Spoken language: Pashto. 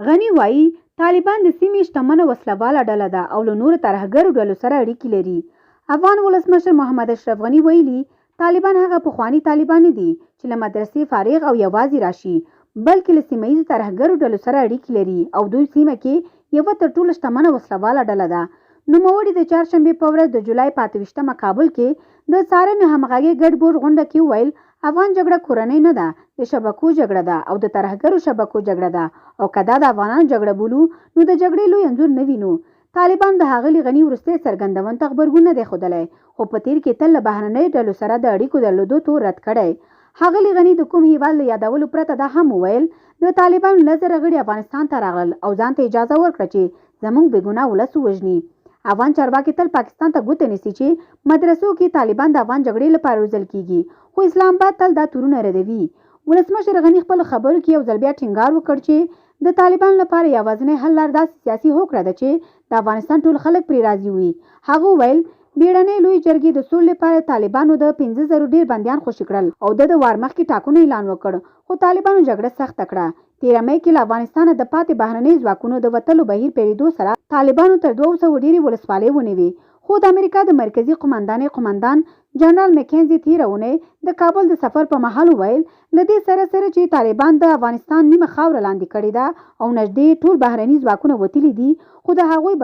غني وایي طالبان د سیمې شتمنه وسلهواله ډله ده او له نورو ترهګرو ډلو سره اړیکې لري. افغان ولسمشر محمد اشرف غني ویلي طالبان هغه پخواني طالبان نه دي چې له مدرسې فارغ او یوازې راشي، بلکې له سیمه ییزو ترهګرو ډلو سره اړیکې لري او دوی سیمه کې یوه تر ټولو شتمنه وسلهواله ډله ده. نوموړي د چهارشنبې په ورځ د جولای په 28مه کابل کې د څارنې همغږۍ ګډ بورډ غونډه کې وویل افغان جګړه کورنۍ نه ده، د شبکو جګړه ده او د ترهګرو شبکو جګړه ده، او که دا د افغانانو جګړه بولو نو د جګړې لوی انځور نه وینو. طالبان د ښاغلي غني وروستی څرګندون ته غبرګون نه دی ښودلی، خو په تیر کې تل له بهرنیو ډلو سره د اړیکو درلودو تور رد کړی. ښاغلي غني د کوم هیواد له یادولو پرته دا هم وویل د طالبانو 10 زره غړي افغانستان ته راغلل او ځان ته اجازه ورکړه چې زموږ بېګناه ولس ووژني. افغان چارواکي تل پاکستان ته ګوته نیسي چې مدرسو کې طالبان د افغان جګړې لپاره روزل کیږي، خو اسلام آباد تل دا تورونه ردوي. ولسمشر غني خپلو خبرو کې یو ځل بیا ټینګار وکړ چې د طالبانو لپاره یوازینۍ حل لار داسې سیاسي هوکړه ده چې د افغانستان ټول خلک پرې راضي وي. هغه وویل بیړنۍ لوی جرګې د سولې لپاره طالبانو د 15,000 ډېر بندیان خوشي کړل او د وار مخکې ټاکنو اعلان وکړ، خو طالبانو جګړه سخته کړه. 13 مې کې له افغانستانه د پاتې بهرنۍ ځواکونو د وتلو بهیر پیلېدو سره طالبانو تر 200 ډېرې ولسوالۍ ونیوې، خو د امریکا د مرکزي قماندانۍ قماندان جنرال مکینزي تېره اونۍ د کابل د سفر په مهال وویل له دې سره چې طالبان د افغانستان نیمه خاوره لاندې کړې ده او نږدې ټول بهرني ځواکونه وتلي دي، خو د هغوی